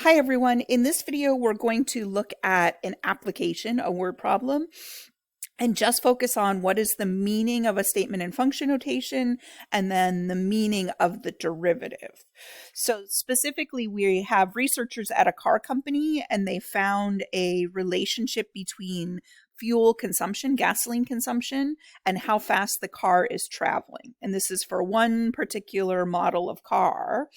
Hi everyone, in this video we're going to look at an application, a word problem, and just focus on what is the meaning of a statement in function notation and then the meaning of the derivative. So specifically we have researchers at a car company and they found a relationship between fuel consumption, gasoline consumption, and how fast the car is traveling. And this is for one particular model of car.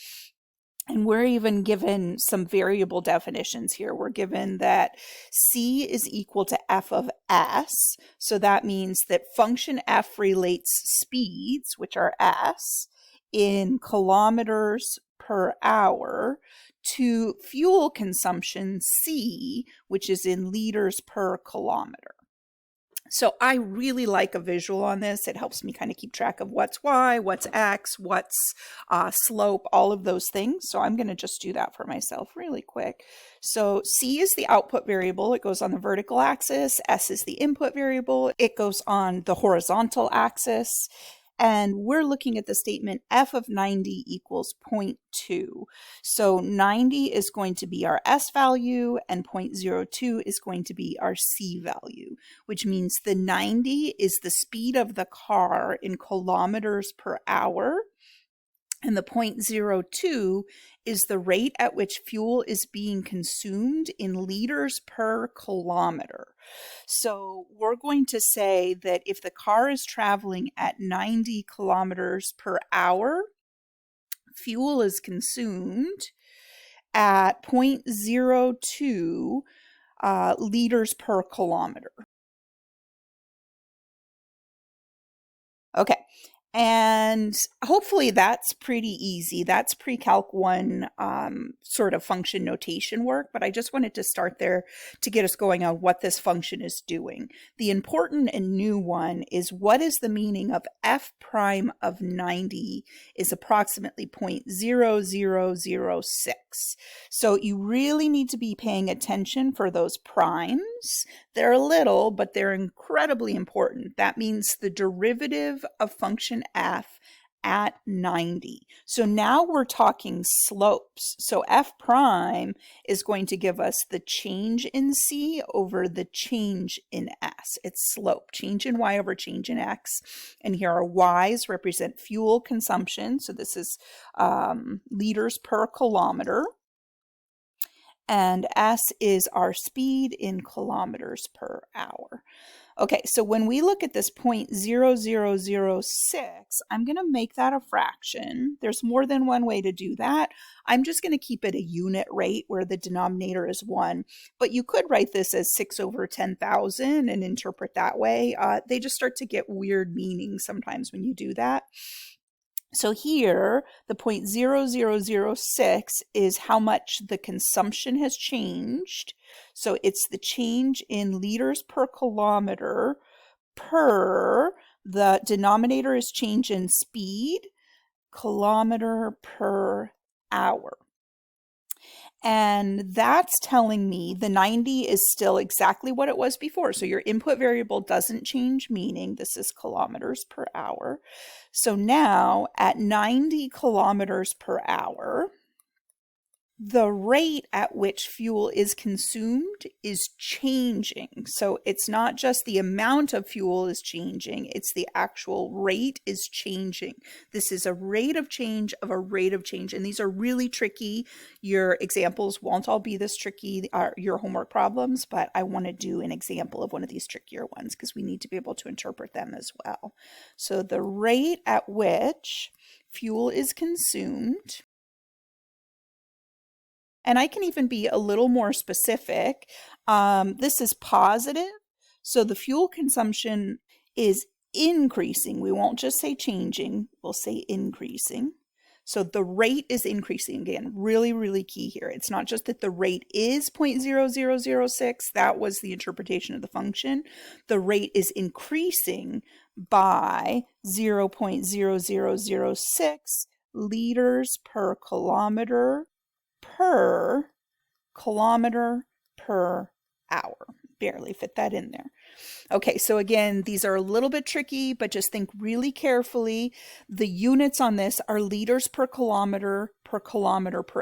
And we're even given some variable definitions here. We're given that C is equal to f of s. So that means that function f relates speeds, which are s, in kilometers per hour to fuel consumption C, which is in liters per kilometer. So I really like a visual on this. It helps me kind of keep track of what's y, what's x, what's slope, all of those things. So I'm going to just do that for myself really quick. So C is the output variable. It goes on the vertical axis. S is the input variable. It goes on the horizontal axis. And we're looking at the statement f of 90 equals 0.2. So 90 is going to be our S value and 0.02 is going to be our C value, which means the 90 is the speed of the car in kilometers per hour. And the 0.02 is the rate at which fuel is being consumed in liters per kilometer. So we're going to say that if the car is traveling at 90 kilometers per hour, fuel is consumed at 0.02 liters per kilometer. Okay. And hopefully that's pretty easy. That's pre-calc 1 sort of function notation work, but I just wanted to start there to get us going on what this function is doing. The important and new one is what is the meaning of f prime of 90 is approximately 0.0006. So you really need to be paying attention for those primes. They're little, but they're incredibly important. That means the derivative of function f at 90. So now we're talking slopes. So f prime is going to give us the change in c over the change in s. It's slope, change in y over change in x. And here our y's represent fuel consumption. So this is liters per kilometer. And s is our speed in kilometers per hour. Okay, so when we look at this 0.0006, I'm going to make that a fraction. There's more than one way to do that. I'm just going to keep it a unit rate where the denominator is 1. But you could write this as 6 over 10,000 and interpret that way. They just start to get weird meanings sometimes when you do that. So here, the 0.0006 is how much the consumption has changed. So it's the change in liters per kilometer per, the denominator is change in speed, kilometer per hour. And that's telling me the 90 is still exactly what it was before. So your input variable doesn't change meaning. This is kilometers per hour. So now at 90 kilometers per hour, the rate at which fuel is consumed is changing. So it's not just the amount of fuel is changing, it's the actual rate is changing. This is a rate of change of a rate of change. And these are really tricky. Your examples won't all be this tricky, your homework problems, but I want to do an example of one of these trickier ones because we need to be able to interpret them as well. So the rate at which fuel is consumed, and I can even be a little more specific. This is positive. So the fuel consumption is increasing. We won't just say changing. We'll say increasing. So the rate is increasing. Again, really, really key here. It's not just that the rate is 0.0006. That was the interpretation of the function. The rate is increasing by 0.0006 liters per kilometer per kilometer per hour. barely fit that in there. Okay, so again, these are a little bit tricky, but just think really carefully. The units on this are liters per kilometer per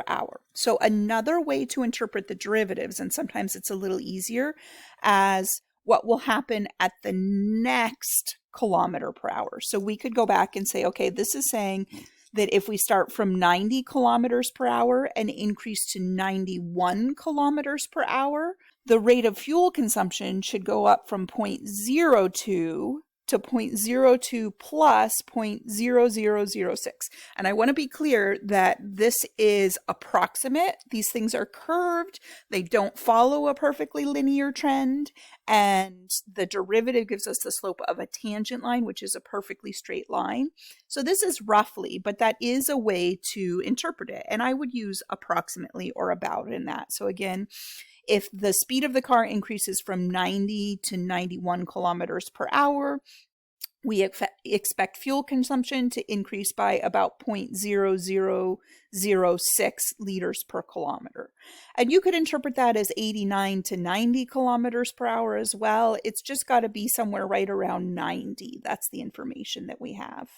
hour. So another way to interpret the derivatives, and sometimes it's a little easier, as what will happen at the next kilometer per hour. So we could go back and say, okay, this is saying that if we start from 90 kilometers per hour and increase to 91 kilometers per hour, the rate of fuel consumption should go up from 0.02 to 0.02 plus 0.0006. And I want to be clear that this is approximate. These things are curved. They don't follow a perfectly linear trend. And the derivative gives us the slope of a tangent line, which is a perfectly straight line. So this is roughly, but that is a way to interpret it. And I would use approximately or about in that. So again, if the speed of the car increases from 90 to 91 kilometers per hour, we expect fuel consumption to increase by about 0.0006 liters per kilometer. And you could interpret that as 89 to 90 kilometers per hour as well. It's just got to be somewhere right around 90. That's the information that we have.